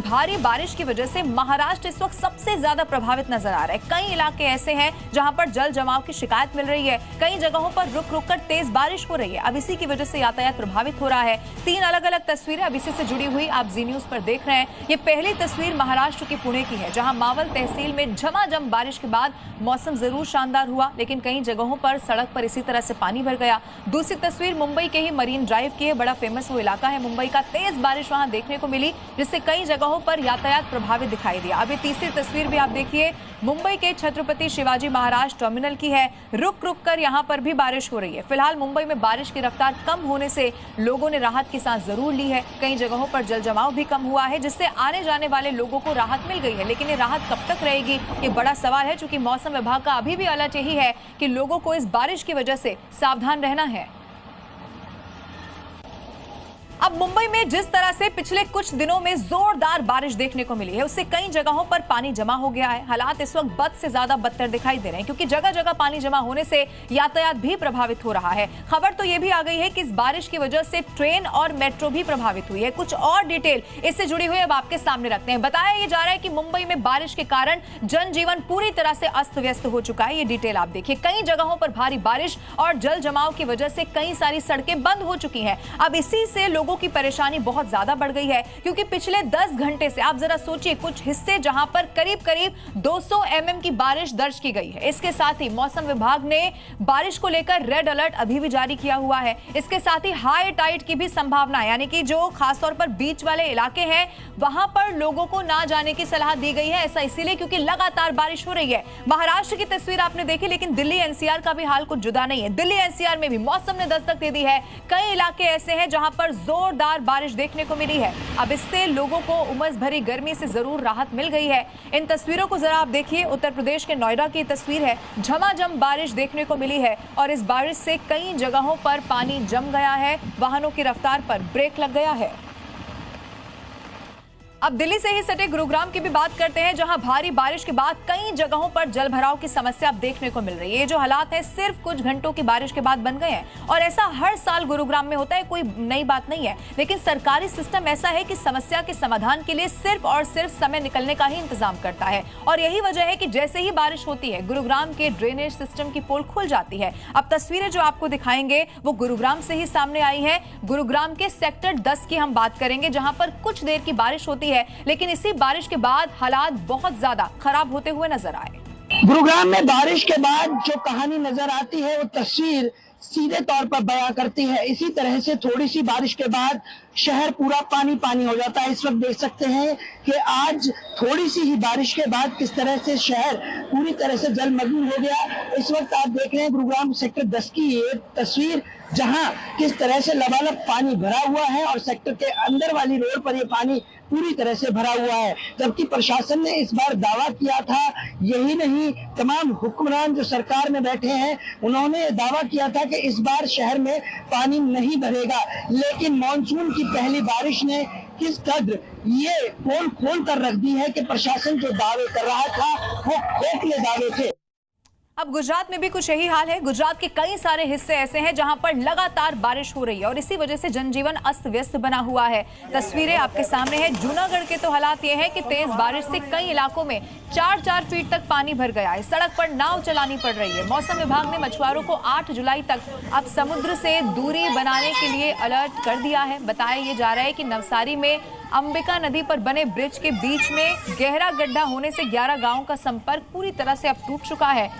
भारी बारिश की वजह से महाराष्ट्र इस वक्त सबसे ज्यादा प्रभावित नजर आ रहा है। कई इलाके ऐसे हैं जहां पर जल जमाव की शिकायत मिल रही है। कई जगहों पर रुक रुक कर तेज बारिश हो रही है। अब इसी की वजह से यातायात प्रभावित हो रहा है। 3 अलग अलग तस्वीरें अब इसी से जुड़ी हुई आप जी न्यूज पर देख रहे हैं। ये पहली तस्वीर महाराष्ट्र के पुणे की है, जहां मावल तहसील में झमाझम बारिश के बाद मौसम जरूर शानदार हुआ, लेकिन कई जगहों पर सड़क पर इसी तरह से पानी भर गया। दूसरी तस्वीर मुंबई के ही मरीन ड्राइव की है। बड़ा फेमस वो इलाका है मुंबई का। तेज बारिश वहां देखने को मिली, जिससे कई जगहों पर यातायात प्रभावित दिखाई दिया। अब ये तीसरी तस्वीर भी आप देखिए, मुंबई के छत्रपति शिवाजी महाराज टर्मिनल की है। रुक रुक कर यहां पर भी बारिश हो रही है। फिलहाल मुंबई में बारिश की रफ्तार कम होने से लोगों ने राहत की सांस जरूर ली है। कई जगहों पर जल जमाव भी कम हुआ है, जिससे आने जाने वाले लोगों को राहत मिल गई है। लेकिन ये राहत कब तक रहेगी, ये बड़ा सवाल है, चूंकि मौसम विभाग का अभी भी अलर्ट यही है कि लोगों को इस बारिश की वजह से सावधान रहना है। अब मुंबई में जिस तरह से पिछले कुछ दिनों में जोरदार बारिश देखने को मिली है, उससे कई जगहों पर पानी जमा हो गया है। हालात इस वक्त बद से ज्यादा बदतर दिखाई दे रहे हैं, क्योंकि जगह जगह पानी जमा होने से यातायात भी प्रभावित हो रहा है। खबर तो यह भी आ गई है कि इस बारिश की वजह से ट्रेन और मेट्रो भी प्रभावित हुई है। कुछ और डिटेल इससे जुड़ी हुई अब आपके सामने रखते हैं। बताया यह जा रहा है कि मुंबई में बारिश के कारण जनजीवन पूरी तरह से अस्त व्यस्त हो चुका है। ये डिटेल आप देखिए, कई जगहों पर भारी बारिश और जल जमाव की वजह से कई सारी सड़कें बंद हो चुकी हैं। अब इसी से लोगों की परेशानी बहुत ज्यादा बढ़ गई है, क्योंकि पिछले 10 घंटे से आप जरा सोचिए, कुछ हिस्से जहां पर करीब करीब 200 mm की बारिश दर्ज की गई है। इसके साथ ही मौसम विभाग ने बारिश को लेकर रेड अलर्ट अभी भी जारी किया हुआ है। इसके साथ ही हाई टाइड की भी संभावना है, यानी कि जो खासतौर पर बीच वाले इलाके हैं वहां पर लोगों को ना जाने की सलाह दी गई है। ऐसा इसीलिए क्योंकि लगातार बारिश हो रही है। महाराष्ट्र की तस्वीर आपने देखी, लेकिन दिल्ली एनसीआर का भी हाल कुछ जुदा नहीं है। दिल्ली एनसीआर में भी मौसम ने दस्तक दे दी है। कई इलाके ऐसे हैं जहां पर जोरदार बारिश देखने को मिली है। अब इससे लोगों को उमस भरी गर्मी से जरूर राहत मिल गई है। इन तस्वीरों को जरा आप देखिए, उत्तर प्रदेश के नोएडा की तस्वीर है। झमाझम बारिश देखने को मिली है और इस बारिश से कई जगहों पर पानी जम गया है। वाहनों की रफ्तार पर ब्रेक लग गया है। अब दिल्ली से ही सटे गुरुग्राम की भी बात करते हैं, जहां भारी बारिश के बाद कई जगहों पर जल भराव की समस्या अब देखने को मिल रही है। ये जो हालात हैं सिर्फ कुछ घंटों की बारिश के बाद बन गए हैं, और ऐसा हर साल गुरुग्राम में होता है, कोई नई बात नहीं है। लेकिन सरकारी सिस्टम ऐसा है कि समस्या के समाधान के लिए सिर्फ और सिर्फ समय निकलने का ही इंतजाम करता है। और यही वजह है कि जैसे ही बारिश होती है, गुरुग्राम के ड्रेनेज सिस्टम की पोल खुल जाती है। अब तस्वीरें जो आपको दिखाएंगे वो गुरुग्राम से ही सामने आई है। गुरुग्राम के सेक्टर 10 की हम बात करेंगे, जहां पर कुछ देर की बारिश होती है, लेकिन इसी बारिश के बाद हालात बहुत ज्यादा खराब होते हुए नजर आए। गुरुग्राम में बारिश के बाद जो कहानी नजर आती है वो तस्वीर सीधे तौर पर बयां करती है। इसी तरह से थोड़ी सी बारिश के बाद शहर पूरा पानी पानी हो जाता है। इस वक्त देख सकते हैं कि आज थोड़ी सी ही बारिश के बाद किस तरह से शहर पूरी तरह से जलमग्न हो गया। इस वक्त आप देख रहे हैं गुरुग्राम सेक्टर 10 की ये तस्वीर, जहां किस तरह से लबालब पानी भरा हुआ है और सेक्टर के अंदर वाली रोड पर ये पानी पूरी तरह से भरा हुआ है। जबकि प्रशासन ने इस बार दावा किया था, यही नहीं तमाम हुक्मरान जो सरकार में बैठे हैं उन्होंने दावा किया था कि इस बार शहर में पानी नहीं भरेगा। लेकिन मानसून की पहली बारिश ने किस कदर ये पोल खोल कर रख दी है कि प्रशासन जो दावे कर रहा था वो खोखले दावे थे। अब गुजरात में भी कुछ यही हाल है। गुजरात के कई सारे हिस्से ऐसे हैं जहां पर लगातार बारिश हो रही है और इसी वजह से जनजीवन अस्त व्यस्त बना हुआ है। तस्वीरें आपके सामने है। जूनागढ़ के तो हालात ये है कि तेज बारिश से कई इलाकों में 4-4 फीट तक पानी भर गया है। सड़क पर नाव चलानी पड़ रही है। मौसम विभाग ने मछुआरों को 8 जुलाई तक अब समुद्र से दूरी बनाने के लिए अलर्ट कर दिया है। बताया ये जा रहा है कि नवसारी में अंबिका नदी पर बने ब्रिज के बीच में गहरा गड्ढा होने से 11 गांवों का संपर्क पूरी तरह से अब टूट चुका है।